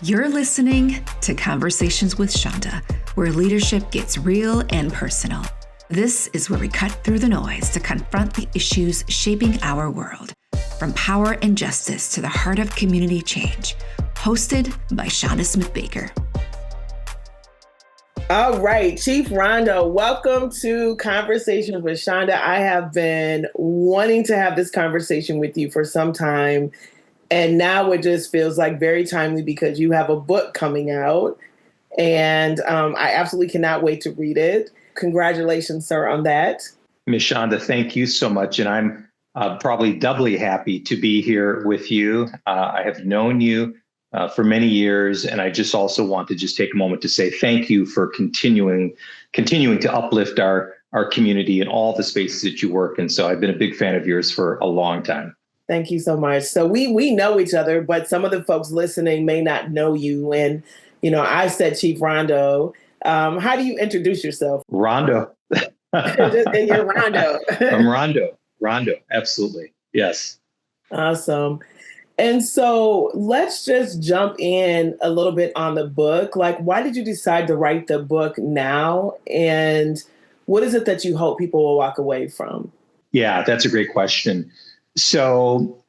You're listening to Conversations with Chanda, where leadership gets real and personal. This is where we cut through the noise to confront the issues shaping our world, from power and justice to the heart of community change. Hosted by Chanda Smith-Baker. All right, Chief Rondo, welcome to Conversations with Chanda. I have been wanting to have this conversation with you for some time, and now it just feels like very timely because you have a book coming out, and I absolutely cannot wait to read it. Congratulations, sir, on that. Ms. Chanda, thank you so much, and I'm probably doubly happy to be here with you. I have known you for many years, and I just also want to just take a moment to say thank you for continuing to uplift our community in all the spaces that you work in. So I've been a big fan of yours for a long time. Thank you so much. So we know each other, but some of the folks listening may not know you. And, you know, I said Chief Rondo. How do you introduce yourself? Rondo. And you're Rondo. I'm Rondo. Absolutely. Yes. Awesome. And so let's just jump in a little bit on the book. Like, why did you decide to write the book now? And what is it that you hope people will walk away from? Yeah, that's a great question. So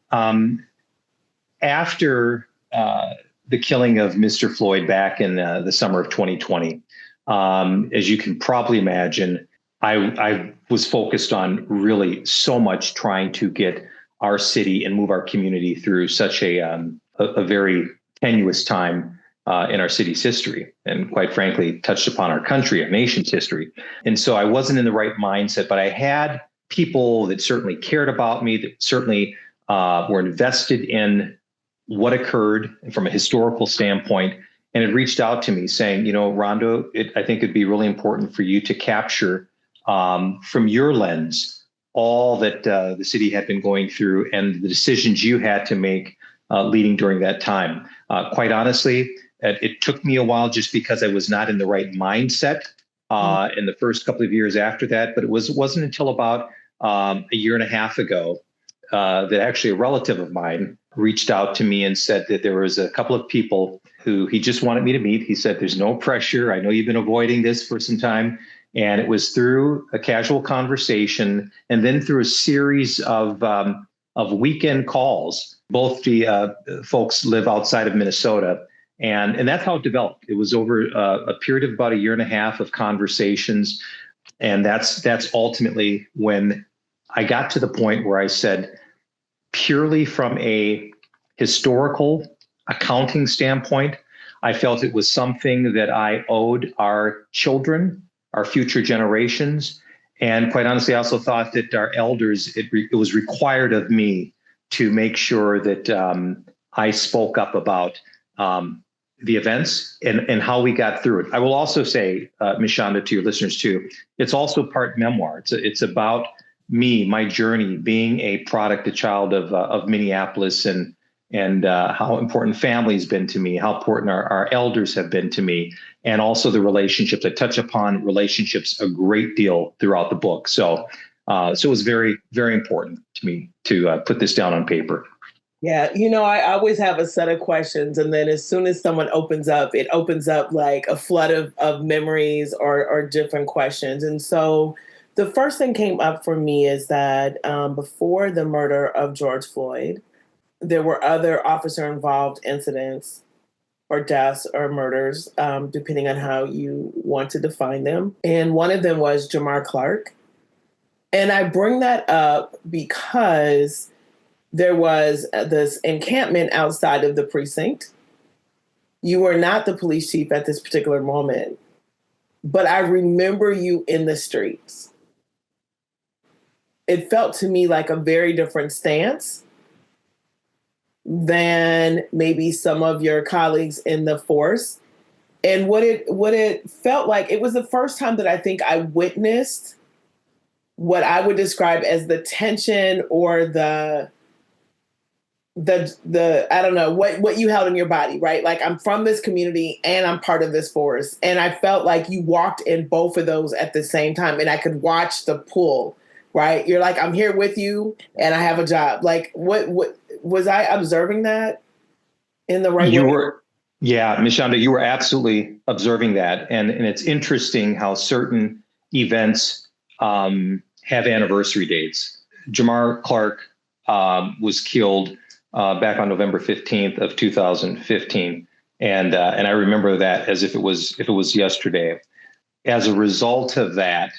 after the killing of Mr. Floyd back in the summer of 2020, as you can probably imagine, I was focused on really so much trying to get our city and move our community through such a very tenuous time in our city's history, and quite frankly, touched upon our country, our nation's history. And so I wasn't in the right mindset, but I had people that certainly cared about me, that certainly were invested in what occurred from a historical standpoint, and had reached out to me saying, you know, Rondo, I think it'd be really important for you to capture from your lens all that the city had been going through and the decisions you had to make leading during that time. Quite honestly, it took me a while just because I was not in the right mindset in the first couple of years after that. But it wasn't until about a year and a half ago that actually a relative of mine reached out to me and said that there was a couple of people who he just wanted me to meet. He said, there's no pressure. I know you've been avoiding this for some time. And it was through a casual conversation and then through a series of weekend calls. Both the folks live outside of Minnesota. And that's how it developed. It was over a period of about a year and a half of conversations. And that's ultimately when I got to the point where I said, purely from a historical accounting standpoint, I felt it was something that I owed our children, our future generations. And quite honestly, I also thought that our elders, it was required of me to make sure that I spoke up about the events and how we got through it. I will also say, Ms. Chanda, to your listeners too, it's also part memoir. It's about me, my journey, being a child of Minneapolis, and how important family's been to me, how important our elders have been to me, and also the relationships. I touch upon relationships a great deal throughout the book. So it was very, very important to me to put this down on paper. Yeah, you know, I always have a set of questions, and then as soon as someone opens up, it opens up like a flood of memories or different questions. And so the first thing came up for me is that before the murder of George Floyd, there were other officer-involved incidents or deaths or murders, depending on how you want to define them. And one of them was Jamar Clark. And I bring that up because there was this encampment outside of the precinct. You were not the police chief at this particular moment, but I remember you in the streets. It felt to me like a very different stance than maybe some of your colleagues in the force. And what it felt like, it was the first time that I think I witnessed what I would describe as the tension or the I don't know, what you held in your body, right? Like, I'm from this community and I'm part of this force. And I felt like you walked in both of those at the same time, and I could watch the pull, right? You're like, I'm here with you and I have a job. Like, what was I observing that in the right way? Yeah, Ms. Chanda, you were absolutely observing that. And it's interesting how certain events have anniversary dates. Jamar Clark was killed back on November 15th of 2015. And I remember that as if it was yesterday. As a result of that,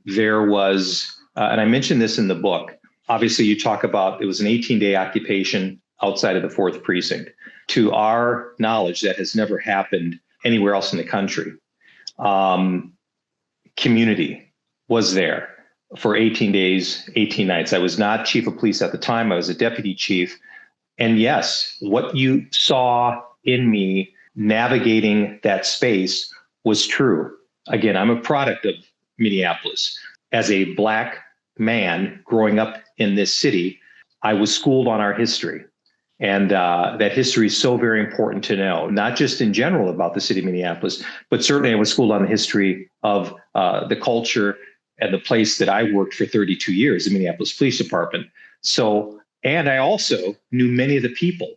there was, and I mentioned this in the book, obviously you talk about it was an 18-day occupation outside of the 4th precinct. To our knowledge, that has never happened anywhere else in the country. Community was there for 18 days, 18 nights. I was not chief of police at the time. I was a deputy chief. And yes, what you saw in me navigating that space was true. Again, I'm a product of Minneapolis. As a Black man growing up in this city, I was schooled on our history. And that history is so very important to know, not just in general about the city of Minneapolis, but certainly I was schooled on the history of the culture and the place that I worked for 32 years, the Minneapolis Police Department. So, and I also knew many of the people,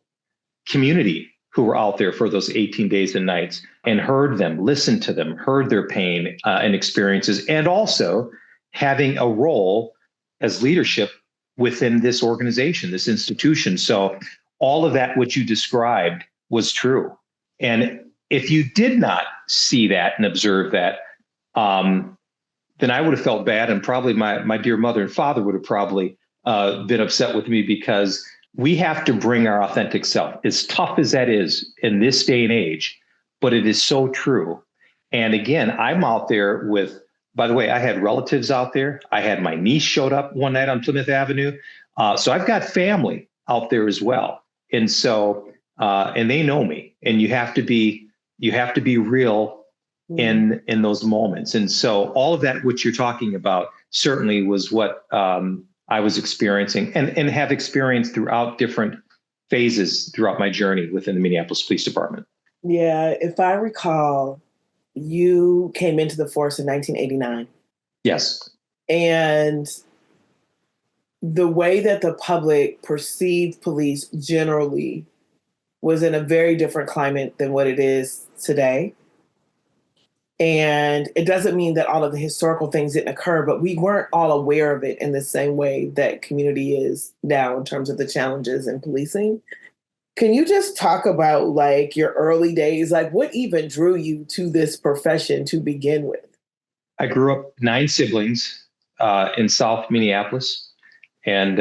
community, who were out there for those 18 days and nights, and heard them, listened to them, heard their pain and experiences, and also having a role as leadership within this organization, this institution. So all of that, what you described, was true. And if you did not see that and observe that, then I would have felt bad. And probably my dear mother and father would have probably been upset with me, because we have to bring our authentic self, as tough as that is in this day and age, but it is so true. And again, I'm out there with, by the way, I had relatives out there. I had my niece showed up one night on Plymouth Avenue. So I've got family out there as well. And so, and they know me, and you have to be real in those moments. And so all of that, which you're talking about, certainly was what I was experiencing and have experienced throughout different phases throughout my journey within the Minneapolis Police Department. Yeah, if I recall, you came into the force in 1989. Yes. And the way that the public perceived police generally was in a very different climate than what it is today. And it doesn't mean that all of the historical things didn't occur, but we weren't all aware of it in the same way that community is now in terms of the challenges in policing. Can you just talk about like your early days? Like what even drew you to this profession to begin with? I grew up 9 siblings in South Minneapolis. And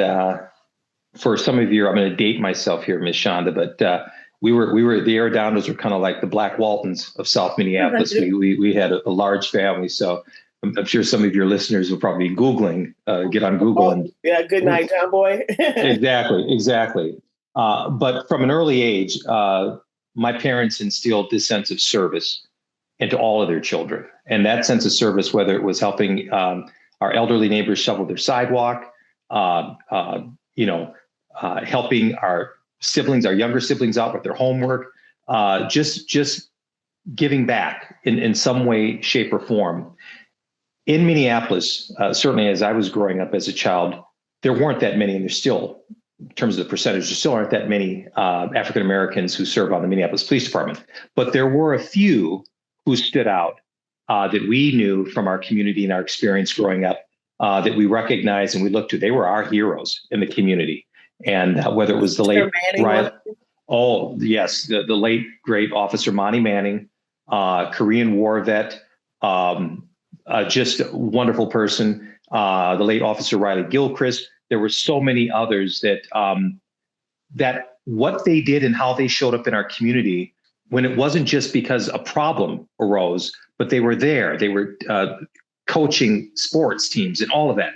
for some of you, I'm going to date myself here, Ms. Chanda, but we were the Arradondos were kind of like the Black Waltons of South Minneapolis. We had a large family, so I'm sure some of your listeners will probably be Googling, get on Google. And yeah, good night, John Boy. Exactly. But from an early age, my parents instilled this sense of service into all of their children, and that sense of service, whether it was helping our elderly neighbors shovel their sidewalk, helping our siblings, our younger siblings out with their homework, just giving back in some way, shape, or form. In Minneapolis, certainly as I was growing up as a child, there weren't that many, and there's still, in terms of the percentage, there still aren't that many African Americans who serve on the Minneapolis Police Department. But there were a few who stood out that we knew from our community and our experience growing up, that we recognized and we looked to. They were our heroes in the community. And whether it was the late Ryan, oh yes, the late great Officer Monty Manning, Korean War vet, just a wonderful person. The late Officer Riley Gilchrist. There were so many others that that what they did and how they showed up in our community, when it wasn't just because a problem arose, but they were there. They were coaching sports teams and all of that.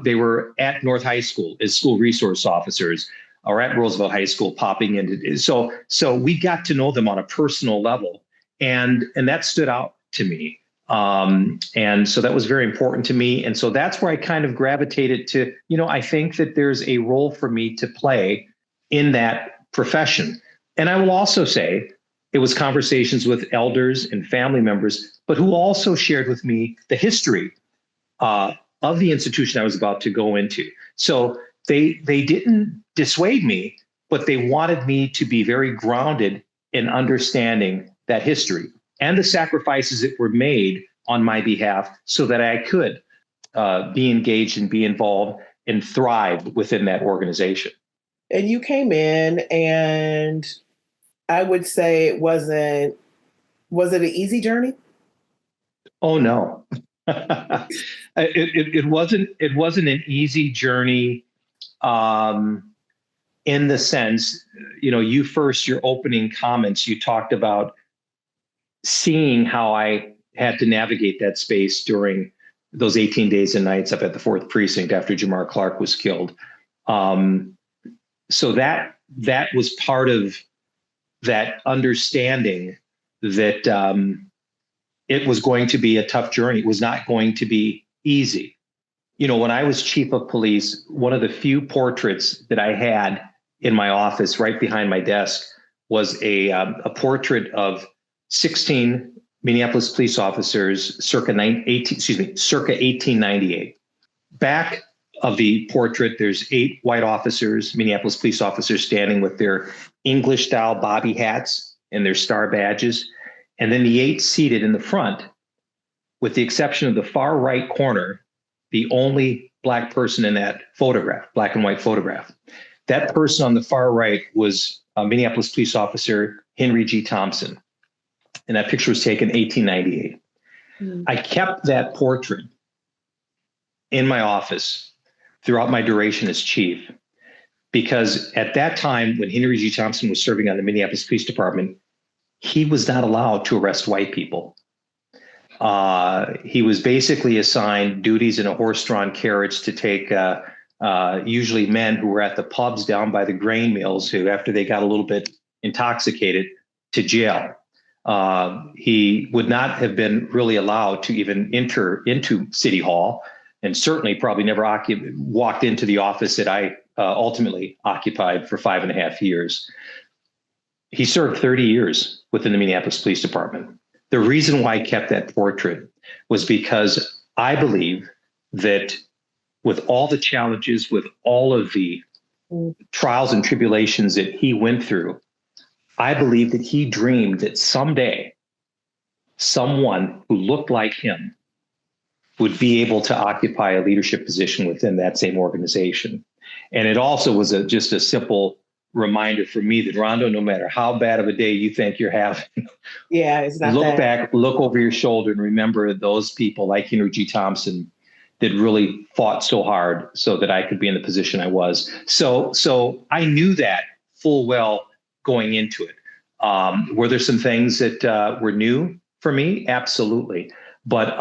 They were at North High School as school resource officers, or at Roosevelt High School popping in. So we got to know them on a personal level, and that stood out to me. And so that was very important to me. And so that's where I kind of gravitated to, I think that there's a role for me to play in that profession. And I will also say it was conversations with elders and family members, but who also shared with me the history of the institution I was about to go into. So they didn't dissuade me, but they wanted me to be very grounded in understanding that history and the sacrifices that were made on my behalf so that I could be engaged and be involved and thrive within that organization. And you came in, and I would say was it an easy journey? Oh no. It wasn't an easy journey, in the sense, your opening comments, you talked about seeing how I had to navigate that space during those 18 days and nights up at the 4th Precinct after Jamar Clark was killed. So that was part of that understanding that it was going to be a tough journey. It was not going to be easy. When I was chief of police, one of the few portraits that I had in my office right behind my desk was a portrait of 16 Minneapolis police officers circa 1898. Back of the portrait, there's 8 white officers, Minneapolis police officers, standing with their English-style bobby hats and their star badges. And then the 8 seated in the front, with the exception of the far right corner, the only Black person in that photograph, black and white photograph. That person on the far right was Minneapolis police officer Henry G. Thompson. And that picture was taken in 1898. I kept that portrait in my office throughout my duration as chief, because at that time, when Henry G. Thompson was serving on the Minneapolis Police Department, he was not allowed to arrest white people. He was basically assigned duties in a horse-drawn carriage to take usually men who were at the pubs down by the grain mills, who, after they got a little bit intoxicated, to jail. He would not have been really allowed to even enter into City Hall, and certainly probably never walked into the office that I ultimately occupied for 5.5 years. He served 30 years within the Minneapolis Police Department. The reason why I kept that portrait was because I believe that with all the challenges, with all of the trials and tribulations that he went through, I believe that he dreamed that someday someone who looked like him would be able to occupy a leadership position within that same organization. And it also was just a simple reminder for me that, Rondo, no matter how bad of a day you think you're having, it's not look bad. back, look over your shoulder, and remember those people like Henry G. Thompson that really fought so hard so that I could be in the position I was. So I knew that full well going into it. Were there some things that were new for me? Absolutely. But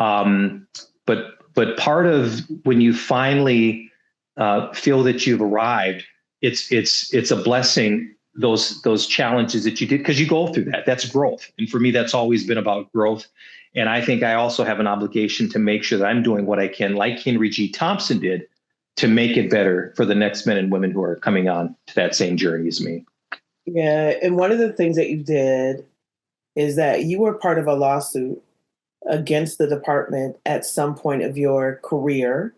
part of when you finally feel that you've arrived, it's a blessing, those challenges that you did, because you go through that. That's growth. And for me, that's always been about growth. And I think I also have an obligation to make sure that I'm doing what I can, like Henry G. Thompson did, to make it better for the next men and women who are coming on to that same journey as me. Yeah. And one of the things that you did is that you were part of a lawsuit against the department at some point of your career,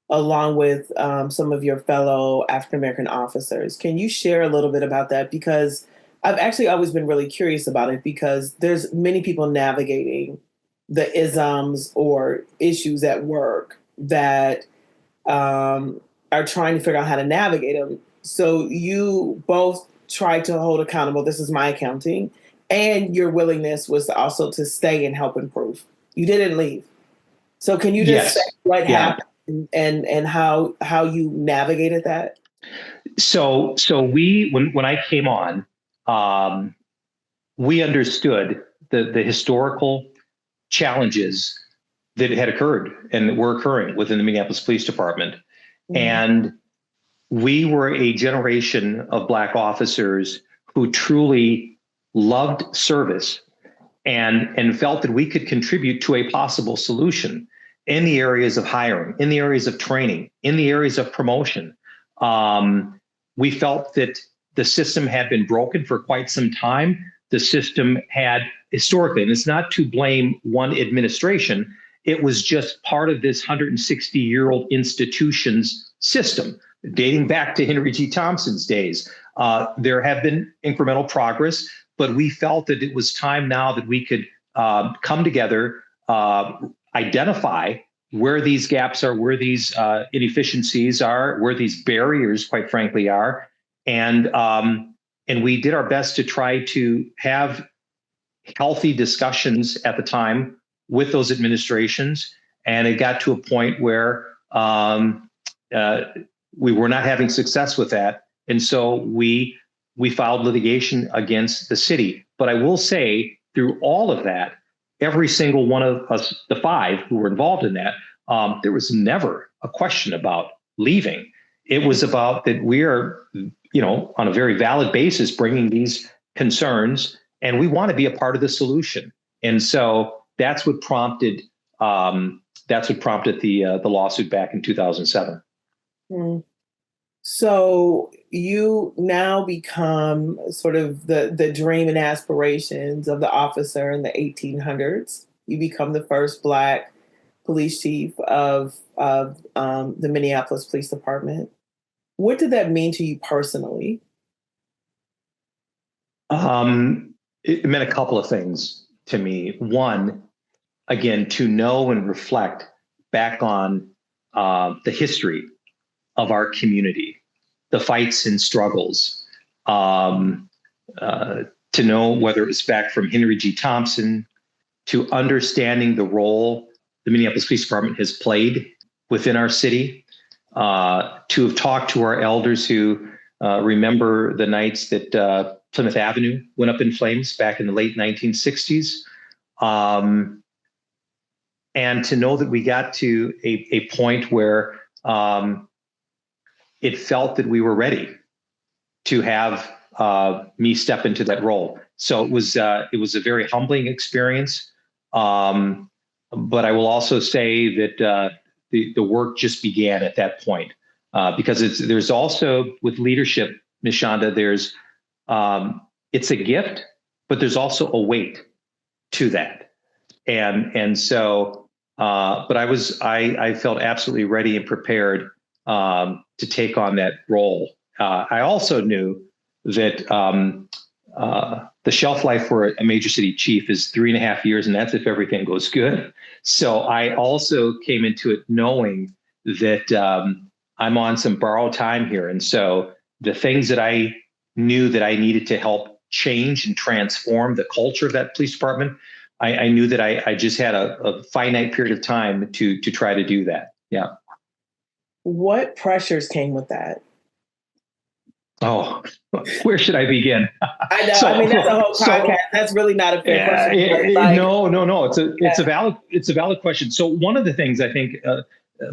along with some of your fellow African-American officers. Can you share a little bit about that? Because I've actually always been really curious about it, because there's many people navigating the isms or issues at work that are trying to figure out how to navigate them. So you both tried to hold accountable, this is my accounting, and your willingness was also to stay and help improve. You didn't leave. So can you just say what happened and how you navigated that? So when I came on, we understood the historical challenges that had occurred and that were occurring within the Minneapolis Police Department. Mm-hmm. And we were a generation of Black officers who truly loved service and felt that we could contribute to a possible solution in the areas of hiring, in the areas of training, in the areas of promotion. We felt that the system had been broken for quite some time. The system had historically, and it's not to blame one administration, it was just part of this 160-year-old institution's system, dating back to Henry G. Thompson's days. There have been incremental progress, but we felt that it was time now that we could come together, identify where these gaps are, where these inefficiencies are, where these barriers, quite frankly, are, and we did our best to try to have healthy discussions at the time with those administrations, and it got to a point where we were not having success with that, and so we filed litigation against the city. But I will say, through all of that, every single one of us, the five who were involved in that, there was never a question about leaving. It was about that we are, on a very valid basis, bringing these concerns, and we want to be a part of the solution. And so that's what prompted the lawsuit back in 2007. Mm. So you now become sort of the dream and aspirations of the officer in the 1800s. You become the first Black police chief of the Minneapolis Police Department. What did that mean to you personally? It meant a couple of things to me. One, again, to know and reflect back on the history of our community, the fights and struggles, to know whether it was back from Henry G. Thompson, to understanding the role the Minneapolis Police Department has played within our city, to have talked to our elders who remember the nights that Plymouth Avenue went up in flames back in the late 1960s, and to know that we got to a point where it felt that we were ready to have me step into that role. So it was a very humbling experience. But I will also say that the work just began at that point, because there's also, with leadership, Ms. Chanda, it's a gift, but there's also a weight to that. And so, but I felt absolutely ready and prepared to take on that role. I also knew that the shelf life for a major city chief is 3.5 years, and that's if everything goes good. So I also came into it knowing that I'm on some borrowed time here. And so the things that I knew that I needed to help change and transform the culture of that police department, I knew that I just had a finite period of time to try to do that. Yeah. What pressures came with that? Oh, where should I begin? I know. I mean, that's a whole podcast. That's really not a fair question. No. It's a valid question. So one of the things I think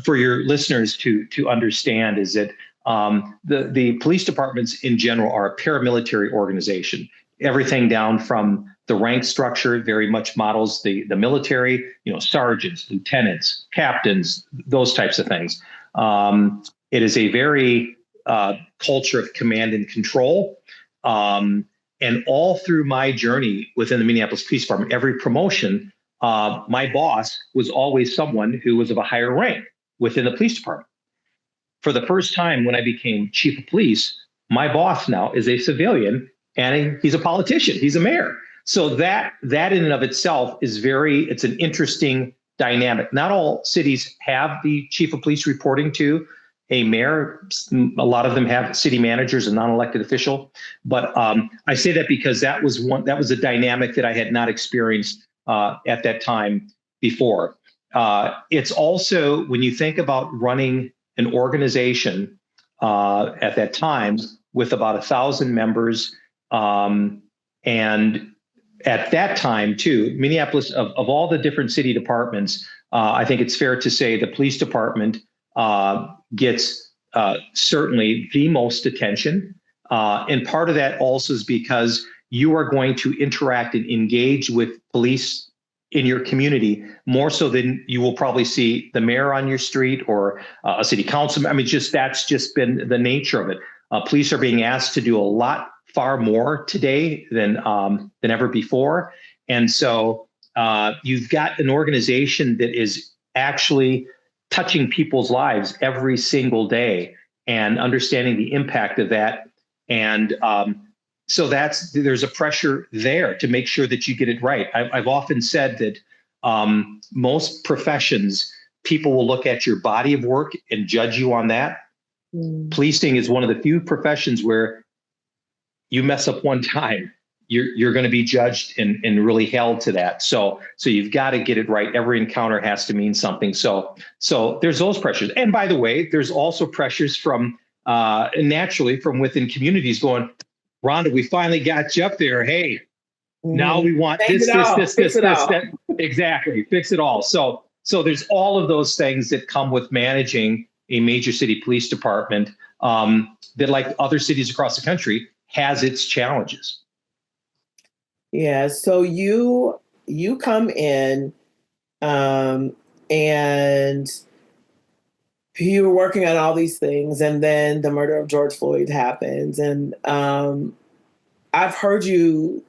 for your listeners to understand is that the police departments in general are a paramilitary organization. Everything down from the rank structure very much models the military. Sergeants, lieutenants, captains, those types of things. It is a very culture of command and control. And all through my journey within the Minneapolis Police Department, every promotion, my boss was always someone who was of a higher rank within the police department. For the first time when I became chief of police, my boss now is a civilian and he's a politician. He's a mayor. So that in and of itself is it's an interesting dynamic. Not all cities have the chief of police reporting to a mayor. A lot of them have city managers, a non-elected official. But I say that because that was a dynamic that I had not experienced at that time before. It's also, when you think about running an organization at that time with about 1,000 members, and at that time too, Minneapolis, of all the different city departments, I think it's fair to say the police department gets certainly the most attention. And part of that also is because you are going to interact and engage with police in your community more so than you will probably see the mayor on your street or a city councilman. I mean, that's just been the nature of it. Police are being asked to do a lot far more today than ever before. And so you've got an organization that is actually touching people's lives every single day and understanding the impact of that. And there's a pressure there to make sure that you get it right. I've often said that most professions, people will look at your body of work and judge you on that. Policing is one of the few professions where you mess up one time, you're going to be judged and really held to that. So you've got to get it right. Every encounter has to mean something. So there's those pressures. And by the way, there's also pressures from naturally from within communities going, Rhonda, we finally got you up there. Hey, now we want this. That. Exactly. Fix it all. So there's all of those things that come with managing a major city police department that, like other cities across the country, has its challenges. Yeah. So you come in and you were working on all these things, and then the murder of George Floyd happens. And I've heard you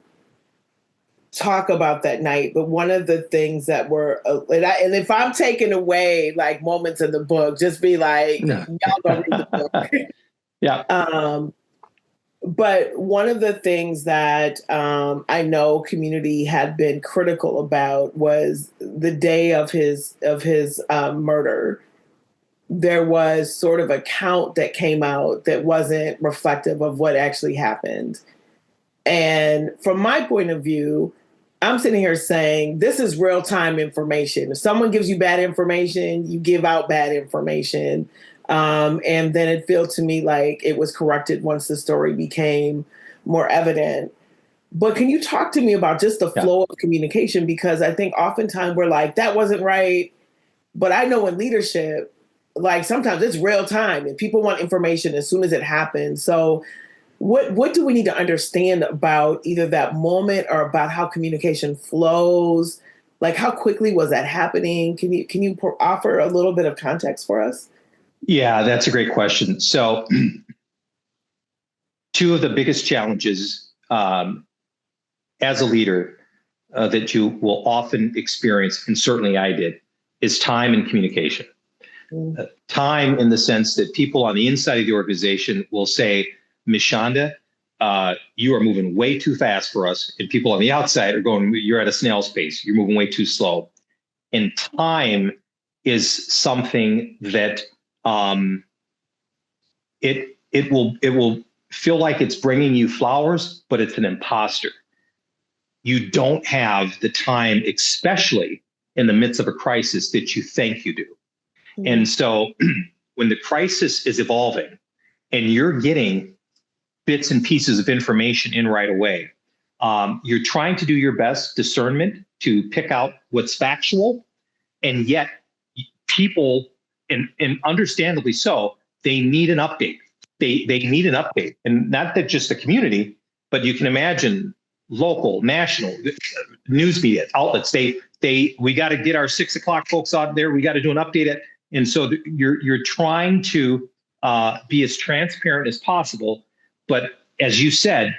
talk about that night, but one of the things that were, and if I'm taking away like moments in the book, just be like, y'all don't read the book. Yeah. But one of the things that I know community had been critical about was the day of his murder. There was sort of a count that came out that wasn't reflective of what actually happened. And from my point of view, I'm sitting here saying, this is real-time information. If someone gives you bad information, you give out bad information. And then it felt to me like it was corrected once the story became more evident. But can you talk to me about just the flow of communication? Because I think oftentimes we're like, that wasn't right. But I know in leadership, like sometimes it's real time and people want information as soon as it happens. So what do we need to understand about either that moment or about how communication flows? Like how quickly was that happening? Can you offer a little bit of context for us? Yeah, that's a great question. So two of the biggest challenges as a leader that you will often experience, and certainly I did, is time and communication. Time in the sense that people on the inside of the organization will say, Ms. Chanda, you are moving way too fast for us. And people on the outside are going, you're at a snail's pace. You're moving way too slow. And time is something that it will feel like it's bringing you flowers, but it's an imposter. You don't have the time, especially in the midst of a crisis, that you think you do. And so when the crisis is evolving and you're getting bits and pieces of information in right away, you're trying to do your best discernment to pick out what's factual, and yet people, and understandably so, they need an update. They need an update, and not that just the community, but you can imagine local, national news media outlets. We got to get our 6 o'clock folks out there. We got to do an update and so you're trying to be as transparent as possible. But as you said,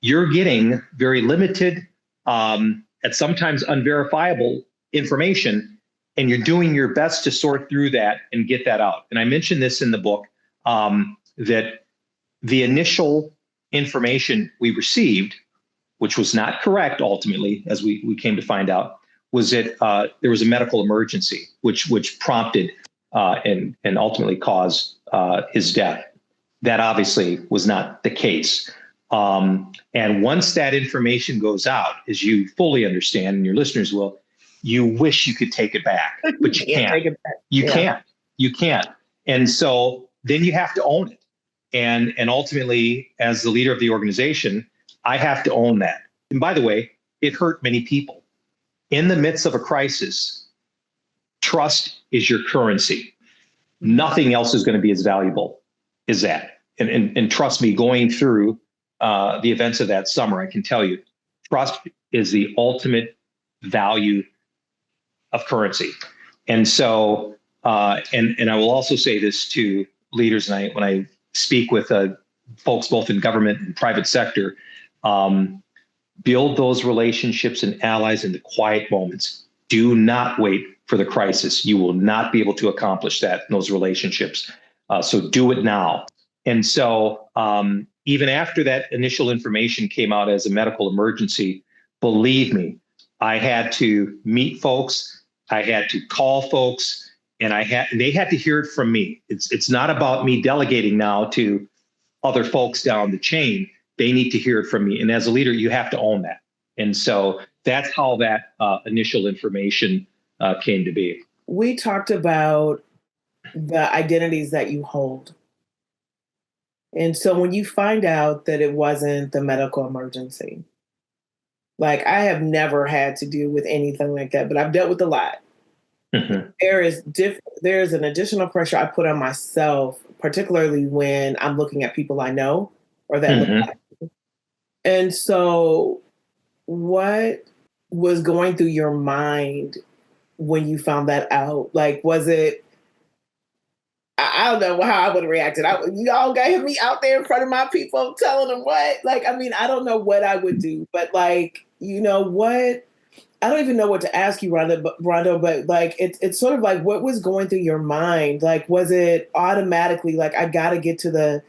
you're getting very limited, at sometimes unverifiable information, and you're doing your best to sort through that and get that out. And I mentioned this in the book, that the initial information we received, which was not correct ultimately, as we came to find out, was that there was a medical emergency, which prompted and ultimately caused his death. That obviously was not the case. And once that information goes out, as you fully understand, and your listeners will, you wish you could take it back, but you can't. Take it back. You can't. And so then you have to own it. And ultimately, as the leader of the organization, I have to own that. And by the way, it hurt many people. In the midst of a crisis, trust is your currency. Nothing else is going to be as valuable as that. And trust me, going through the events of that summer, I can tell you, trust is the ultimate value of currency. And so, and I will also say this to leaders, and when I speak with folks both in government and private sector, build those relationships and allies in the quiet moments. Do not wait for the crisis. You will not be able to accomplish that in those relationships. So do it now. And so even after that initial information came out as a medical emergency, believe me, I had to meet folks, I had to call folks, and they had to hear it from me. It's not about me delegating now to other folks down the chain. They need to hear it from me. And as a leader, you have to own that. And so that's how that initial information came to be. We talked about the identities that you hold. And so when you find out that it wasn't the medical emergency, like I have never had to deal with anything like that, but I've dealt with a lot. Mm-hmm. There's an additional pressure I put on myself, particularly when I'm looking at people I know or that look like me. And so what was going through your mind when you found that out? Like, was it, I don't know how I would have reacted. You all got me out there in front of my people telling them what? Like, I mean, I don't know what I would do, but like, you know what? I don't even know what to ask you, Rondo, but like, it's sort of like, what was going through your mind? Like, was it automatically like, I gotta get to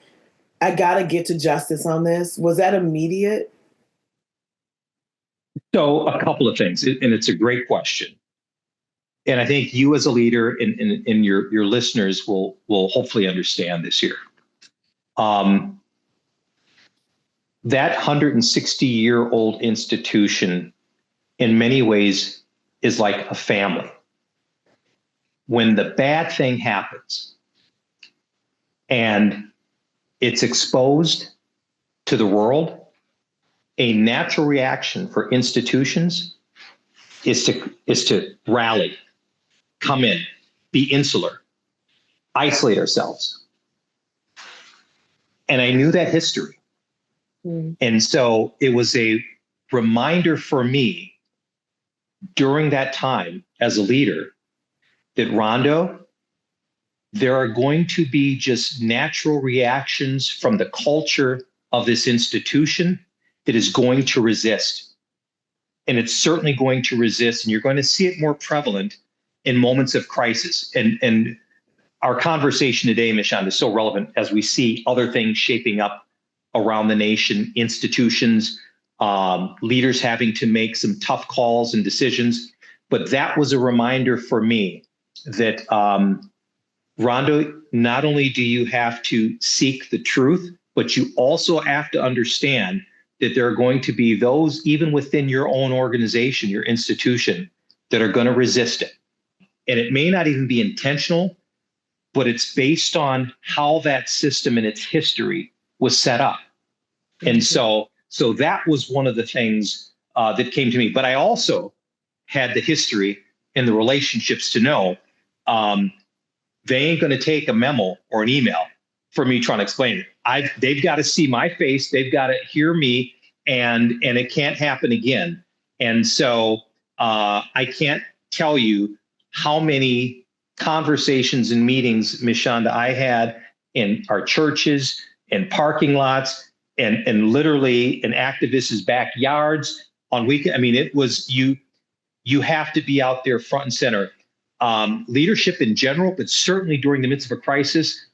justice on this? Was that immediate? So a couple of things, and it's a great question. And I think you as a leader and your listeners will hopefully understand this here. That 160-year-old institution in many ways is like a family. When the bad thing happens and it's exposed to the world, a natural reaction for institutions is to rally, come in, be insular, isolate ourselves. And I knew that history. Mm. And so it was a reminder for me during that time as a leader that, Rondo, there are going to be just natural reactions from the culture of this institution that is going to resist. And it's certainly going to resist, and you're going to see it more prevalent in moments of crisis. And our conversation today, Ms. Chanda, is so relevant as we see other things shaping up around the nation, institutions, leaders having to make some tough calls and decisions. But that was a reminder for me that, Rondo, not only do you have to seek the truth, but you also have to understand that there are going to be those, even within your own organization, your institution, that are going to resist it. And it may not even be intentional, but it's based on how that system and its history was set up. And so that was one of the things that came to me. But I also had the history and the relationships to know they ain't going to take a memo or an email for me trying to explain it. They've got to see my face. They've got to hear me, and it can't happen again. And so I can't tell you how many conversations and meetings, Ms. Chanda, I had in our churches, in parking lots, and literally in activists' backyards on weekend. I mean, it was you have to be out there front and center. Leadership in general, but certainly during the midst of a crisis,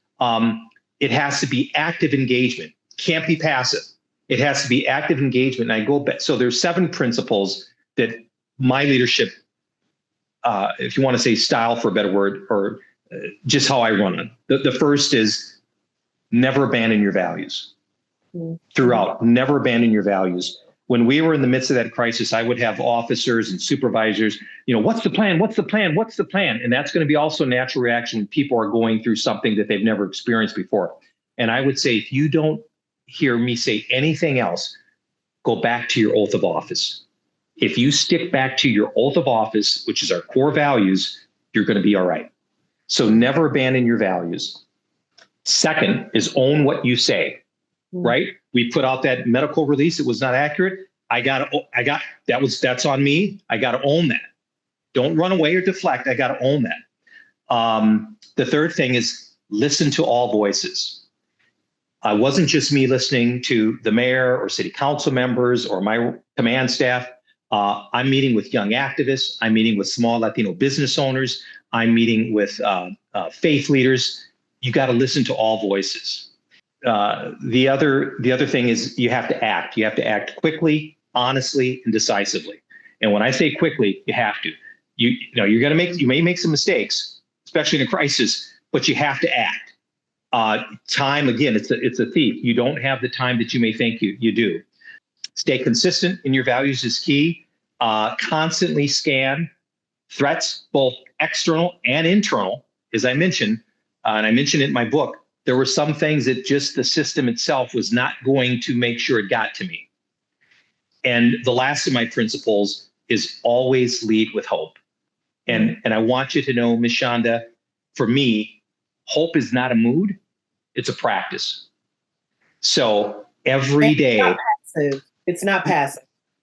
it has to be active engagement. Can't be passive. It has to be active engagement. And I go back. So there's 7 principles that my leadership, if you want to say style for a better word, or just how I run it. The first is never abandon your values. Throughout, never abandon your values. When we were in the midst of that crisis, I would have officers and supervisors, what's the plan? What's the plan? What's the plan? And that's going to be also a natural reaction when people are going through something that they've never experienced before. And I would say, if you don't hear me say anything else, go back to your oath of office. If you stick back to your oath of office, which is our core values, you're going to be all right. So never abandon your values. Second is own what you say. Right? We put out that medical release. It was not accurate. That's on me. I got to own that. Don't run away or deflect. I got to own that. The third thing is listen to all voices. I wasn't just me listening to the mayor or city council members or my command staff. I'm meeting with young activists. I'm meeting with small Latino business owners. I'm meeting with faith leaders. You got to listen to all voices. the other thing is you have to act. You have to act quickly, honestly, and decisively. And when I say quickly, you have to. You may make some mistakes, especially in a crisis, but you have to act. Time, again, it's a thief. You don't have the time that you may think you do. Stay consistent in your values is key. Constantly scan threats, both external and internal. As I mentioned, and I mentioned it in my book, there were some things that just the system itself was not going to make sure it got to me. And the last of my principles is always lead with hope. And I want you to know, Ms. Chanda, for me, hope is not a mood, it's a practice. So every day. It's not passive.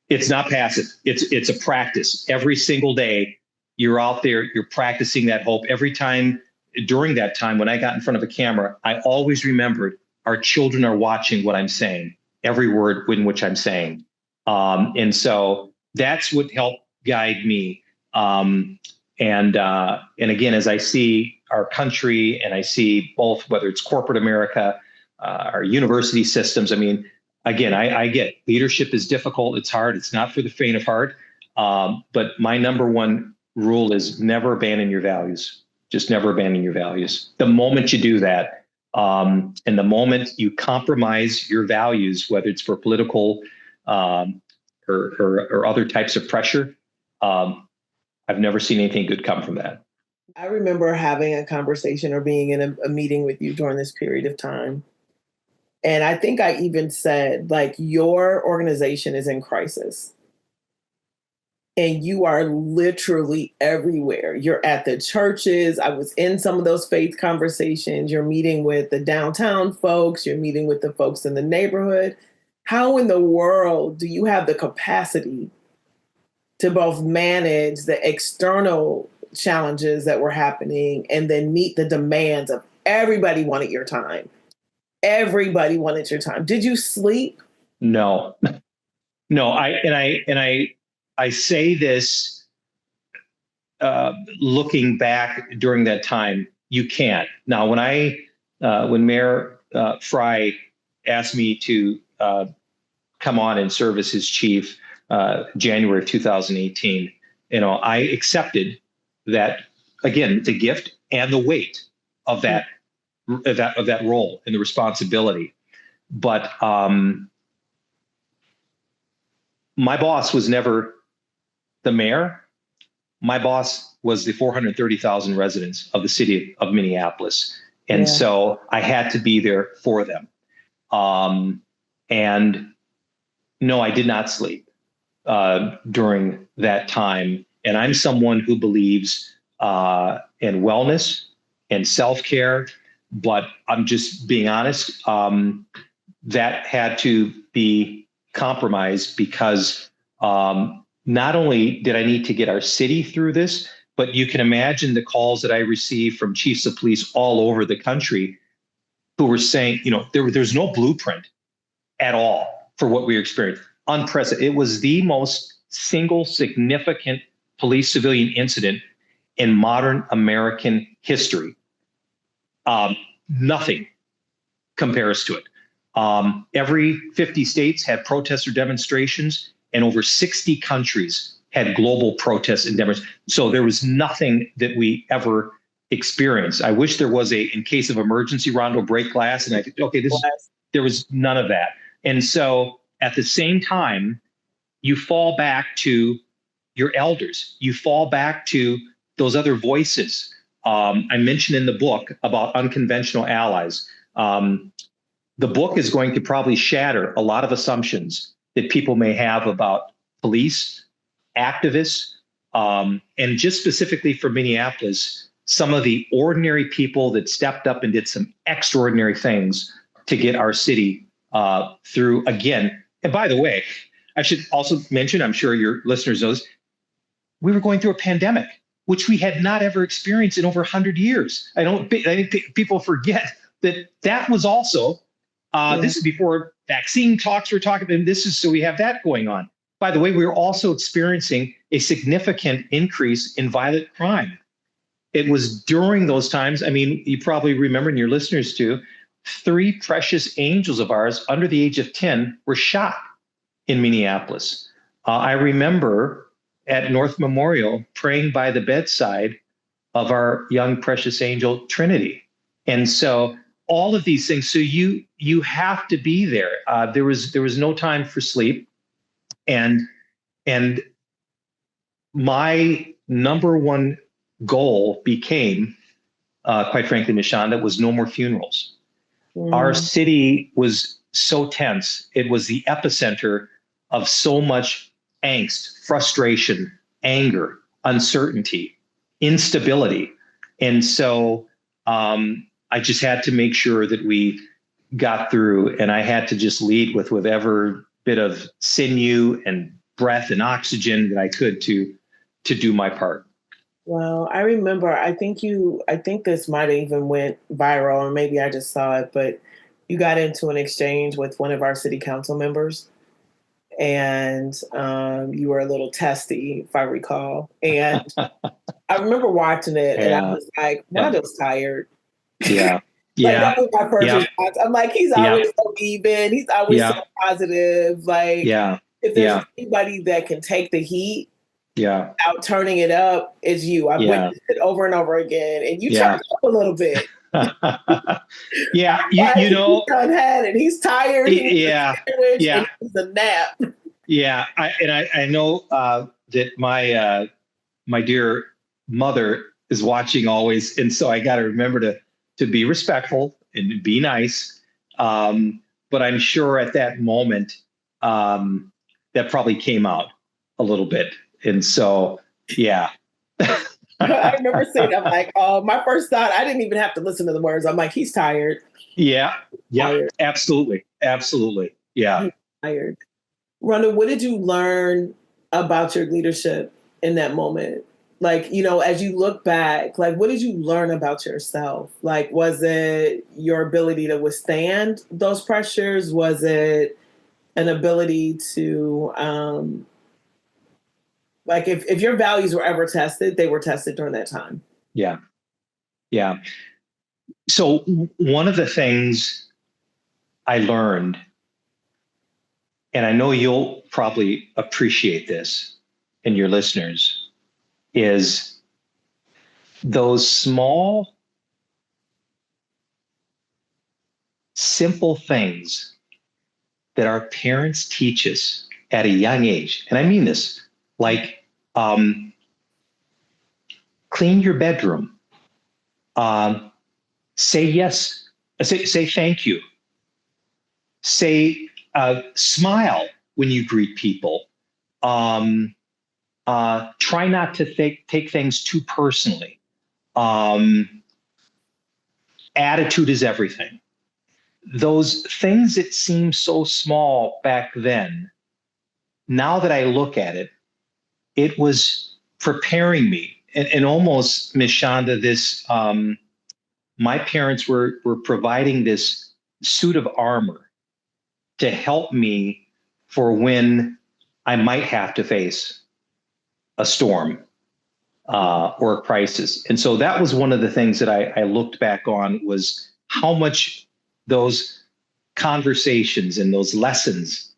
It's not passive. It's a practice. Every single day, you're out there, you're practicing that hope. Every time during that time when I got in front of a camera, I always remembered our children are watching what I'm saying, every word in which I'm saying. And so that's what helped guide me. And again, as I see our country and I see both, whether it's corporate America, our university systems, I mean, again, I get leadership is difficult. It's hard. It's not for the faint of heart. But my number one rule is never abandon your values. Just never abandon your values. The moment you do that, and the moment you compromise your values, whether it's for political or other types of pressure, I've never seen anything good come from that. I remember having a conversation or being in a meeting with you during this period of time. And I think I even said, like, your organization is in crisis. And you are literally everywhere. You're at the churches. I was in some of those faith conversations. You're meeting with the downtown folks. You're meeting with the folks in the neighborhood. How in the world do you have the capacity to both manage the external challenges that were happening and then meet the demands of everybody wanted your time? Everybody wanted your time. Did you sleep? No. I say this looking back during that time, you can't. Now, when Mayor Fry asked me to come on and serve as his chief January of 2018, I accepted that, again, the gift and the weight of that role and the responsibility. But my boss was never the mayor. My boss was the 430,000 residents of the city of Minneapolis. And so I had to be there for them. And no, I did not sleep during that time. And I'm someone who believes in wellness and self-care, but I'm just being honest, that had to be compromised because not only did I need to get our city through this, but you can imagine the calls that I received from chiefs of police all over the country who were saying, there's no blueprint at all for what we experienced. Unprecedented. It was the most single significant police civilian incident in modern American history. Nothing compares to it. Every 50 states had protests or demonstrations, and over 60 countries had global protests and demonstrations. So there was nothing that we ever experienced. I wish there was in case of emergency, Rondo, break glass. And I think, okay, there was none of that. And so at the same time, you fall back to your elders. You fall back to those other voices. I mentioned in the book about unconventional allies. The book is going to probably shatter a lot of assumptions that people may have about police, activists, and just specifically for Minneapolis, some of the ordinary people that stepped up and did some extraordinary things to get our city through again. And by the way, I should also mention, I'm sure your listeners know this, we were going through a pandemic, which we had not ever experienced in over 100 years. I think people forget that was also, this is before vaccine talks were talking, and so we have that going on. By the way, we were also experiencing a significant increase in violent crime. It was during those times, I mean, you probably remember, and your listeners too, 3 precious angels of ours under the age of 10 were shot in Minneapolis. I remember at North Memorial praying by the bedside of our young precious angel Trinity. And so all of these things, so you have to be there. There was no time for sleep. And my number one goal became, quite frankly, Ms. Chanda, was no more funerals. Our city was so tense. It was the epicenter of so much angst, frustration, anger, uncertainty, instability. And so I just had to make sure that we got through, and I had to just lead with whatever bit of sinew and breath and oxygen that I could to do my part. Well, I remember, I think this might have even went viral, or maybe I just saw it, but you got into an exchange with one of our city council members, and you were a little testy, if I recall. And I remember watching it, and I was like, Rondo's tired. Yeah. Like, that was my first response. I'm like, he's always so even. He's always so positive. Like, if there's anybody that can take the heat out turning it up, it's you. I've witnessed it over and over again. And you turned it up a little bit. You know. He's had it. He's tired. He needs a sandwich, and he needs a nap. Yeah. I know that my dear mother is watching always. And so I got to remember to be respectful and be nice. But I'm sure at that moment, that probably came out a little bit. And so, I remember saying, I'm like, my first thought, I didn't even have to listen to the words. I'm like, he's tired. Yeah. Tired. Absolutely. Yeah. He's tired. Rondo, what did you learn about your leadership in that moment? Like, as you look back, like, what did you learn about yourself? Like, was it your ability to withstand those pressures? Was it an ability to, like, if your values were ever tested, they were tested during that time? Yeah. So one of the things I learned, and I know you'll probably appreciate this, and your listeners, is those small, simple things that our parents teach us at a young age. And I mean this, like, clean your bedroom, say yes, say thank you, say smile when you greet people, try not to take things too personally. Attitude is everything. Those things that seem so small back then, now that I look at it, it was preparing me. And almost, Ms. Chanda, this, my parents were providing this suit of armor to help me for when I might have to face a storm or a crisis. And so that was one of the things that I looked back on, was how much those conversations and those lessons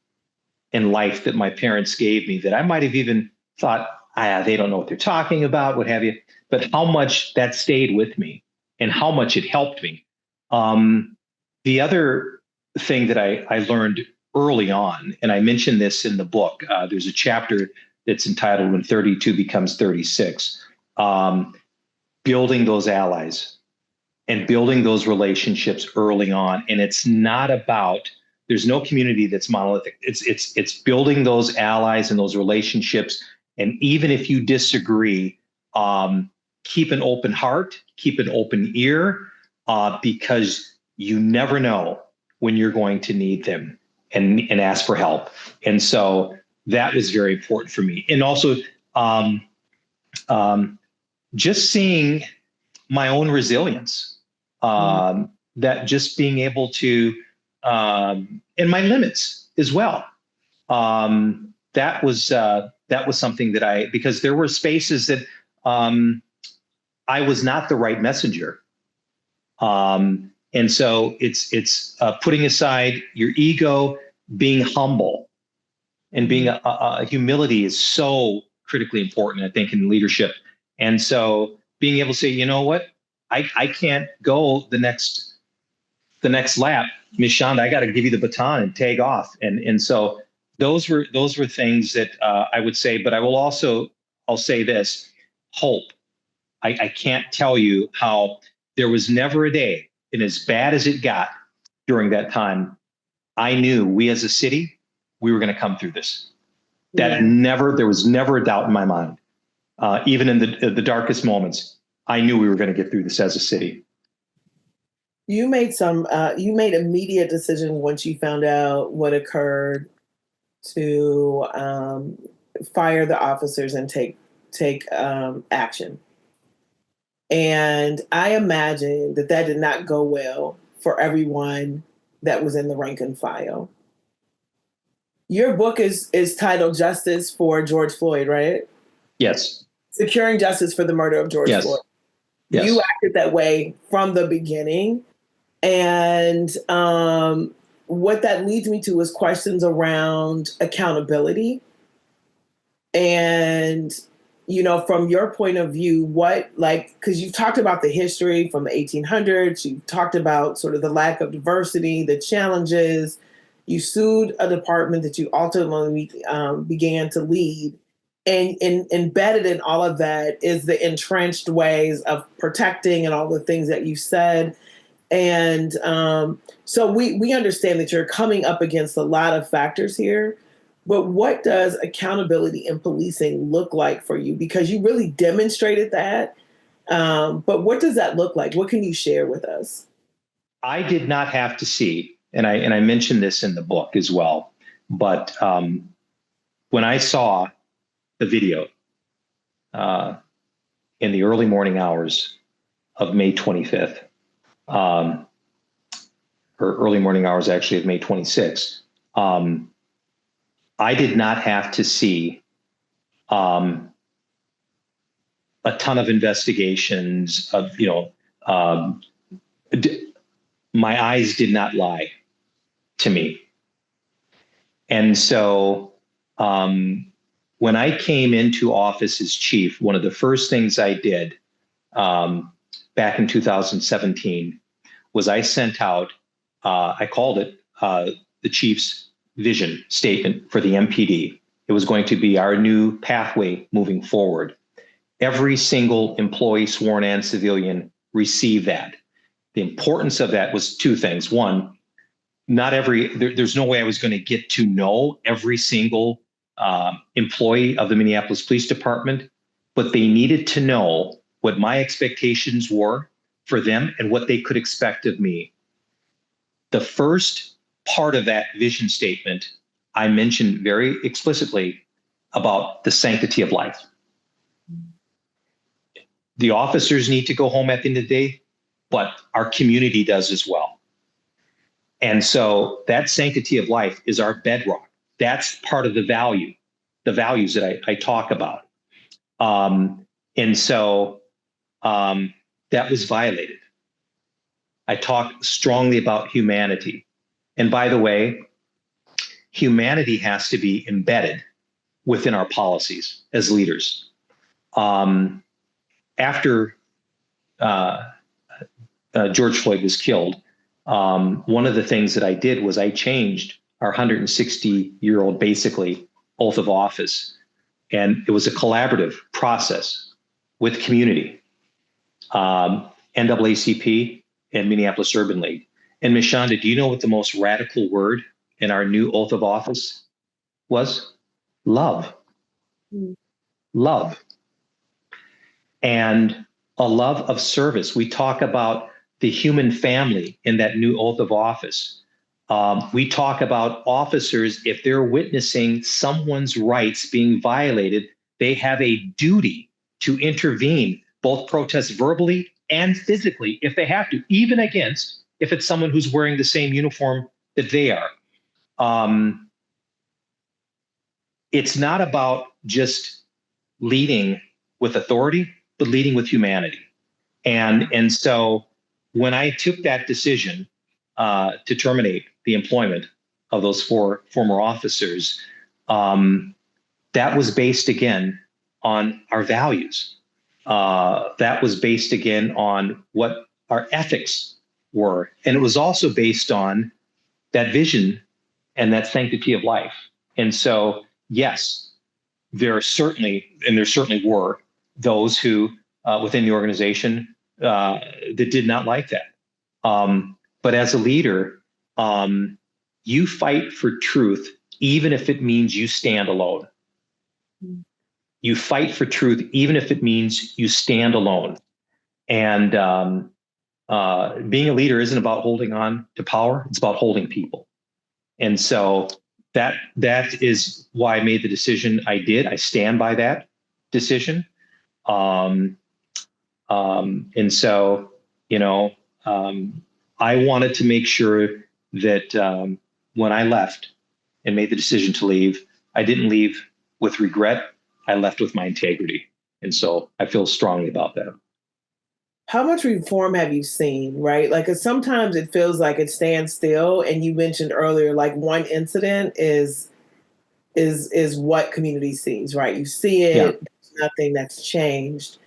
in life that my parents gave me, that I might have even thought, they don't know what they're talking about, what have you, but how much that stayed with me and how much it helped me. The other thing that I learned early on, and I mentioned this in the book, there's a chapter that's entitled When 32 Becomes 36, building those allies and building those relationships early on. And it's not about, there's no community that's monolithic. It's building those allies and those relationships. And even if you disagree, keep an open heart, keep an open ear, because you never know when you're going to need them and ask for help. And so that was very important for me. And also just seeing my own resilience, that just being able to, and my limits as well. That was something that because there were spaces that I was not the right messenger. And And so it's putting aside your ego, being humble, and being humility is so critically important, I think, in leadership. And so being able to say, you know what, I can't go the next lap, Miss Chanda, I got to give you the baton and tag off. And so those were things that I would say. But I'll say this: hope. I can't tell you how there was never a day, and as bad as it got during that time, I knew we as a city, we were going to come through this. There was never a doubt in my mind. Even in the darkest moments, I knew we were going to get through this as a city. You made immediate decision once you found out what occurred to fire the officers and take action. And I imagine that did not go well for everyone that was in the rank and file. Your book is titled Justice for George Floyd, right? Yes. Securing justice for the murder of George Floyd. Yes. You acted that way from the beginning. And what that leads me to is questions around accountability. And, from your point of view, because you've talked about the history from the 1800s, you've talked about sort of the lack of diversity, the challenges. You sued a department that you ultimately began to lead. And embedded in all of that is the entrenched ways of protecting and all the things that you said. And so we understand that you're coming up against a lot of factors here. But what does accountability in policing look like for you? Because you really demonstrated that. But what does that look like? What can you share with us? I did not have to see, and I mentioned this in the book as well, but when I saw the video in the early morning hours of May 25th, or early morning hours actually of May 26th, I did not have to see a ton of investigations of, my eyes did not lie to me. And so when I came into office as chief, one of the first things I did back in 2017 was I sent out, I called it the chief's vision statement for the MPD. It was going to be our new pathway moving forward. Every single employee, sworn and civilian, received that. The importance of that was two things. One, there's no way I was going to get to know every single employee of the Minneapolis Police Department, but they needed to know what my expectations were for them and what they could expect of me. The first part of that vision statement, I mentioned very explicitly about the sanctity of life. The officers need to go home at the end of the day, but our community does as well. And so that sanctity of life is our bedrock. That's part of the values that I talk about. And so that was violated. I talk strongly about humanity. And by the way, humanity has to be embedded within our policies as leaders. After George Floyd was killed, one of the things that I did was I changed our 160-year-old, basically, oath of office. And it was a collaborative process with community, NAACP and Minneapolis Urban League. And Ms. Chanda, do you know what the most radical word in our new oath of office was? Love. Love. And a love of service. We talk about the human family in that new oath of office. We talk about officers, if they're witnessing someone's rights being violated, they have a duty to intervene, both protest verbally and physically, if they have to, even if it's someone who's wearing the same uniform that they are. It's not about just leading with authority, but leading with humanity. And so when I took that decision to terminate the employment of those 4 former officers, that was based again on our values. That was based again on what our ethics were. And it was also based on that vision and that sanctity of life. And so, yes, there certainly were those who within the organization that did not like that. But as a leader, you fight for truth, even if it means you stand alone. You fight for truth, even if it means you stand alone. And being a leader isn't about holding on to power. It's about holding people. And so that is why I made the decision I did. I stand by that decision. And so, I wanted to make sure that when I left and made the decision to leave, I didn't leave with regret. I left with my integrity. And so I feel strongly about that. How much reform have you seen, right? Like, 'cause sometimes it feels like it stands still. And you mentioned earlier, like, one incident is what community sees, right? You see it, there's nothing that's changed.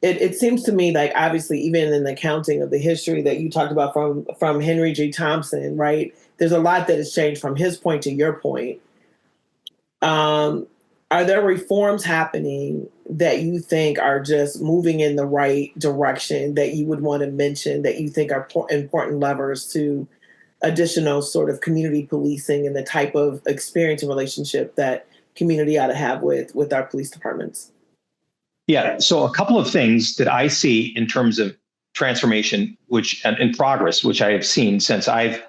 It seems to me like, obviously, even in the accounting of the history that you talked about from Henry G. Thompson, right? There's a lot that has changed from his point to your point. Are there reforms happening that you think are just moving in the right direction that you would want to mention, that you think are important levers to additional sort of community policing and the type of experience and relationship that community ought to have with our police departments? Yeah. So a couple of things that I see in terms of transformation, which and progress, which I have seen since I've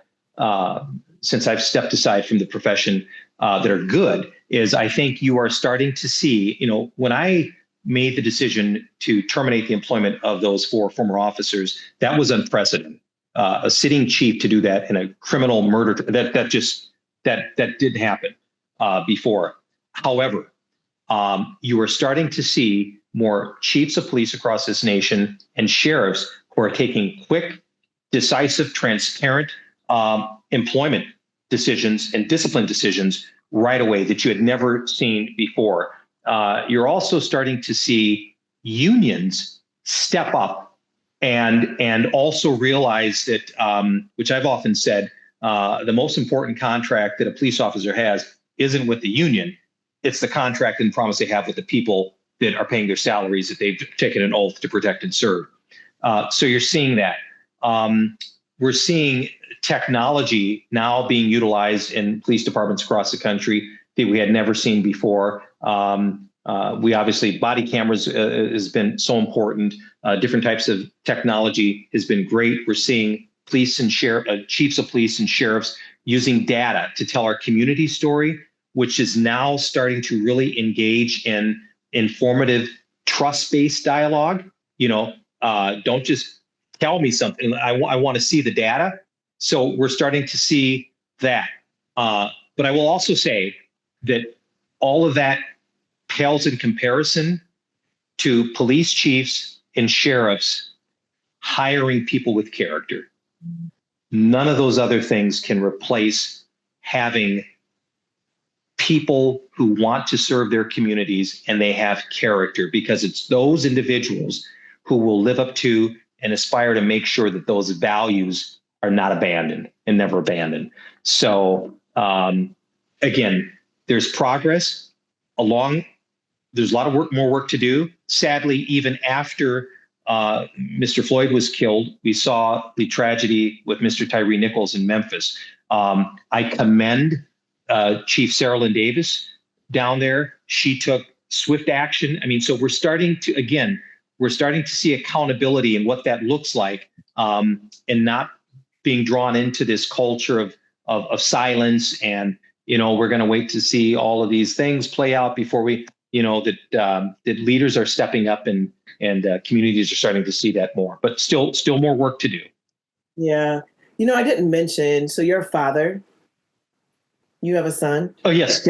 stepped aside from the profession, that are good, is I think you are starting to see, when I made the decision to terminate the employment of those 4 former officers, that was unprecedented. A sitting chief to do that in a criminal murder, that didn't happen before. However, you are starting to see more chiefs of police across this nation and sheriffs who are taking quick, decisive, transparent employment decisions and discipline decisions right away that you had never seen before. You're also starting to see unions step up and also realize that, which I've often said, the most important contract that a police officer has isn't with the union. It's the contract and promise they have with the people that are paying their salaries that they've taken an oath to protect and serve. So you're seeing that. We're seeing technology now being utilized in police departments across the country that we had never seen before. We obviously, body cameras has been so important. Different types of technology has been great. We're seeing police and chiefs of police and sheriffs using data to tell our community story, which is now starting to really engage in informative, trust-based dialogue. Don't just tell me something. I want to see the data. So we're starting to see that. But I will also say that all of that pales in comparison to police chiefs and sheriffs hiring people with character. None of those other things can replace having people who want to serve their communities and they have character, because it's those individuals who will live up to and aspire to make sure that those values are not abandoned and never abandoned. So again, there's progress there's a lot of more work to do. Sadly, even after Mr. Floyd was killed, we saw the tragedy with Mr. Tyree Nichols in Memphis. I commend Chief Sarah Lynn Davis down there. She took swift action. I mean, so we're starting to see accountability and what that looks like, and not being drawn into this culture of silence. And, we're going to wait to see all of these things play out before we, that leaders are stepping up and communities are starting to see that more, but still more work to do. Yeah. I didn't mention, so you're a father, you have a son. Oh, yes.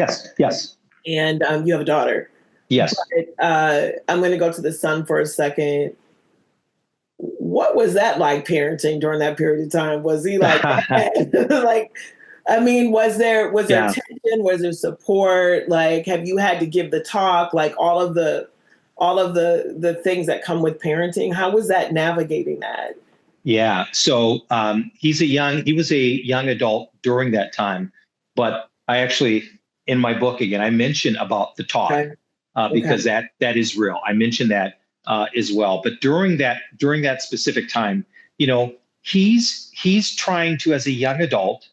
And you have a daughter. Yes. But, I'm going to go to the son for a second. what was that like parenting during that period of time? Was he like, like, I mean, was there Yeah. tension? Was there support? Like, have you had to give the talk? Like all of the things that come with parenting. How was that navigating that? Yeah. So he was a young adult during that time, but I actually, in my book again, I mention about the talk Okay. Okay. because that is real. I mentioned that as well. But during that specific time, you know, he's trying to, as a young adult,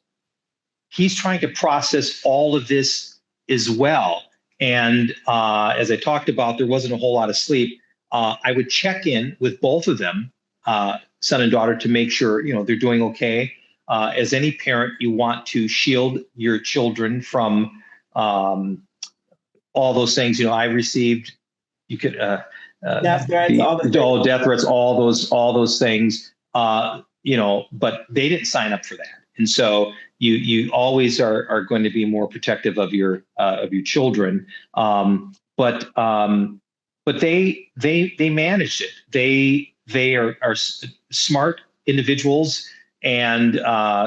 he's trying to process all of this as well. And as I talked about, there wasn't a whole lot of sleep. I would check in with both of them, son and daughter, to make sure they're doing okay. As any parent, you want to shield your children from all those things. I received you could Death threats, all the things. death threats, all those things. But they didn't sign up for that, and so you always are going to be more protective of your children. But they managed it. They are smart individuals and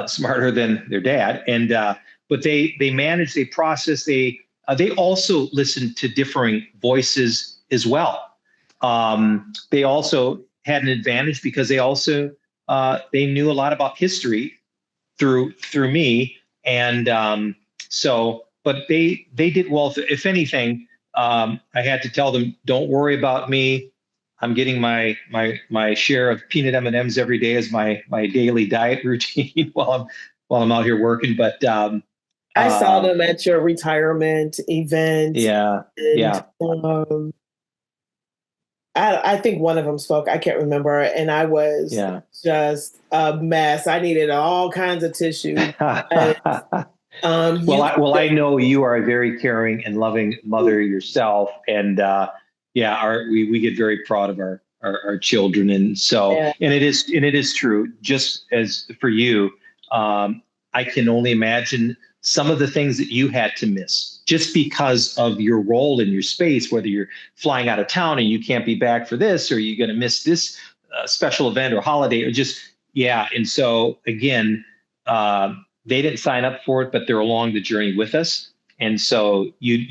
smarter than their dad. And but they manage, they process, they also listen to differing voices as well. They also had an advantage because they knew a lot about history through me, and but they did well. If anything, I had to tell them, don't worry about me. I'm getting my share of peanut M&Ms every day as my daily diet routine while I'm out here working. But I saw them at your retirement event. yeah, And yeah. I think one of them spoke. I can't remember. And I was just a mess. I needed all kinds of tissue. I know you are a very caring and loving mother yourself. And we get very proud of our children. And so, and it is true, just as for you, I can only imagine some of the things that you had to miss just because of your role in your space, whether you're flying out of town and you can't be back for this, or you're going to miss this special event or holiday, or just, And so again, they didn't sign up for it, but they're along the journey with us. And so we're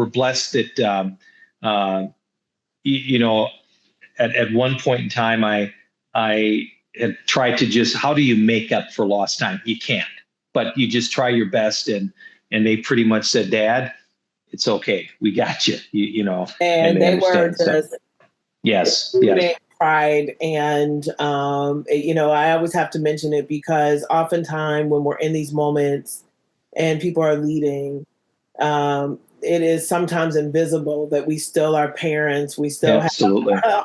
blessed that, at one point in time, I had tried to just, how do you make up for lost time? You can't, but you just try your best. And they pretty much said, Dad, it's okay. We got you, and they were just, yes. pride. And, I always have to mention it because oftentimes when we're in these moments and people are leading, it is sometimes invisible that we still are parents. We still have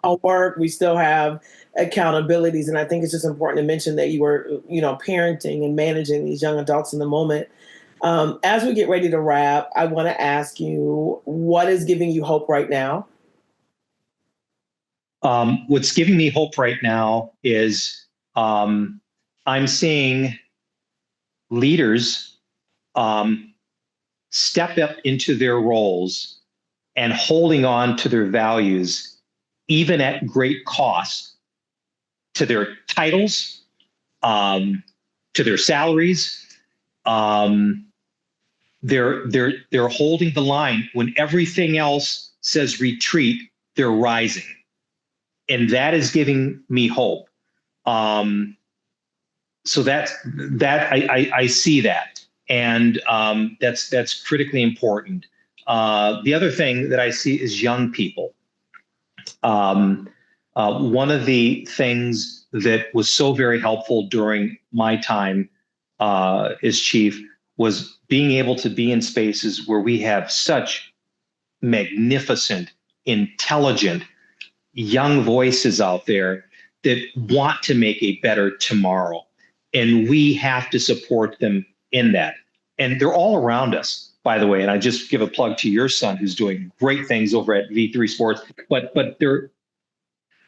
homework. We still have accountabilities. And I think it's just important to mention that you were, parenting and managing these young adults in the moment. As we get ready to wrap, I want to ask you, what is giving you hope right now? What's giving me hope right now is I'm seeing leaders step up into their roles and holding on to their values, even at great cost to their titles, to their salaries. They're holding the line when everything else says retreat. They're rising, and that is giving me hope. So that I see that. And that's critically important. The other thing that I see is young people. One of the things that was so very helpful during my time as chief was being able to be in spaces where we have such magnificent, intelligent, young voices out there that want to make a better tomorrow. And we have to support them in that. And they're all around us, by the way. And I just give a plug to your son, who's doing great things over at V3 Sports. But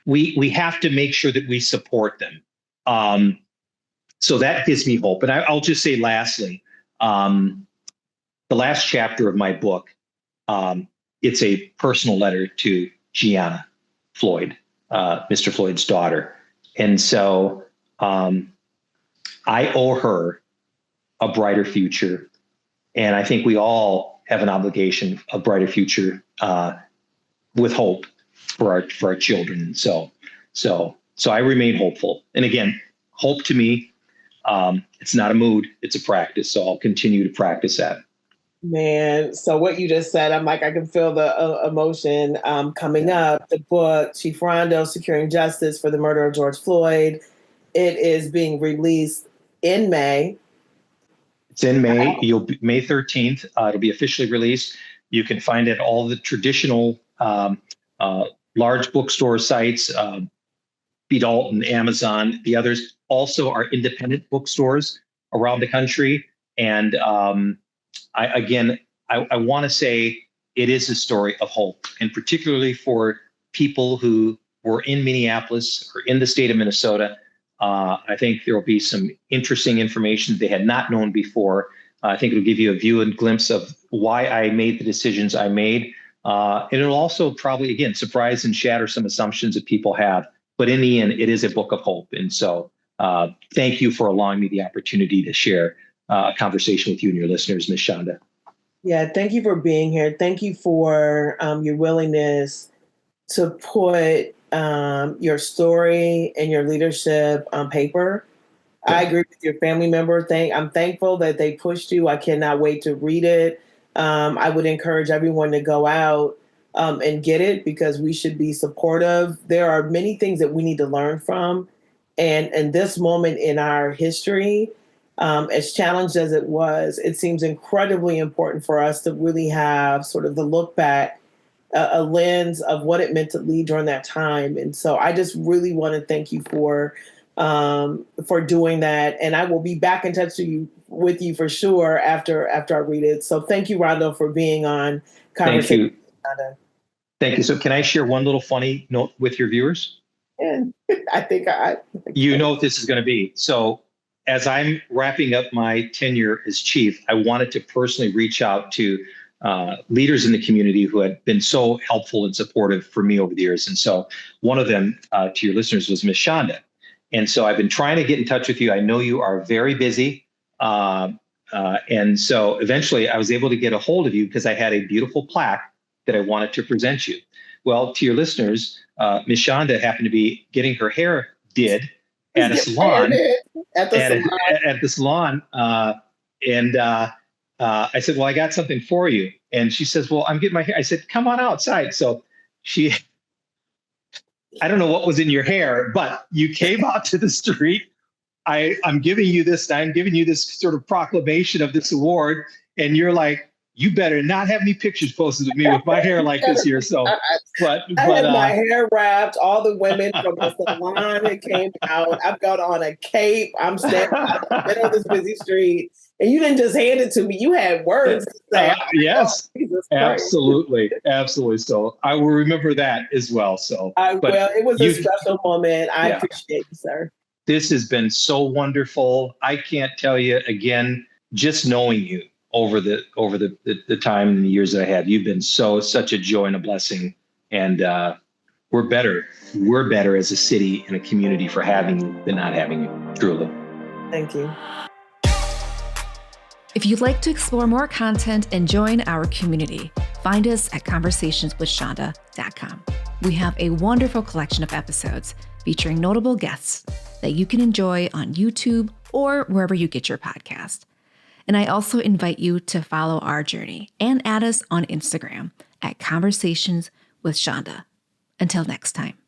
we have to make sure that we support them. So that gives me hope. And I'll just say, lastly, the last chapter of my book, it's a personal letter to Gianna Floyd. Mr. Floyd's daughter. And so I owe her a brighter future. And I think we all have an obligation, a brighter future with hope for our children. So I remain hopeful. And again, hope to me, it's not a mood, it's a practice. So I'll continue to practice that. Man, so what you just said, I'm like, I can feel the emotion coming up. The book, Chief Rondo, Securing Justice for the Murder of George Floyd. It is being released in May. It's in May. May 13th. It'll be officially released. You can find it at all the traditional large bookstore sites, B. Dalton, Amazon. The others also are independent bookstores around the country. And I want to say it is a story of hope, and particularly for people who were in Minneapolis or in the state of Minnesota. I think there will be some interesting information they had not known before. I think it'll give you a view and glimpse of why I made the decisions I made. And it'll also probably, again, surprise and shatter some assumptions that people have. But in the end, it is a book of hope. And so thank you for allowing me the opportunity to share a conversation with you and your listeners, Ms. Chanda. Yeah, thank you for being here. Thank you for your willingness to put your story and your leadership on paper. Yeah. I agree with your family member. I'm thankful that they pushed you. I cannot wait to read it. I would encourage everyone to go out and get it, because we should be supportive. There are many things that we need to learn from. And this moment in our history, as challenged as it was, it seems incredibly important for us to really have sort of the look back, a lens of what it meant to lead during that time. And so I just really want to thank you for doing that. And I will be back in touch with you for sure after I read it. So thank you, Rondo, for being on Conversation. Thank you. Thank you. So can I share one little funny note with your viewers? Yeah, I think you know what this is going to be. So as I'm wrapping up my tenure as chief, I wanted to personally reach out to leaders in the community who had been so helpful and supportive for me over the years. And so one of them, to your listeners, was Ms. Chanda. And so I've been trying to get in touch with you. I know you are very busy. And so eventually I was able to get a hold of you because I had a beautiful plaque that I wanted to present you. Well, to your listeners, Ms. Chanda happened to be getting her hair did at a salon. At the salon. And I said, well, I got something for you. And she says, well, I'm getting my hair. I said, come on outside. So I don't know what was in your hair, but you came out to the street. I'm giving you this sort of proclamation of this award. And you're like, you better not have any pictures posted of me with my hair like this here. So, I had my hair wrapped. All the women from the salon that came out. I've got on a cape. I'm standing out on this busy street, and you didn't just hand it to me. You had words to say. Yes, absolutely. So I will remember that as well. So it was a special moment. I appreciate you, sir. This has been so wonderful. I can't tell you again, just knowing you over the time and the years that I have, you've been such a joy and a blessing. And we're better as a city and a community for having you than not having you, truly. Thank you. If you'd like to explore more content and join our community, find us at conversationswithchanda.com. We have a wonderful collection of episodes featuring notable guests that you can enjoy on YouTube or wherever you get your podcast. And I also invite you to follow our journey and add us on Instagram at Conversations with Chanda. Until next time.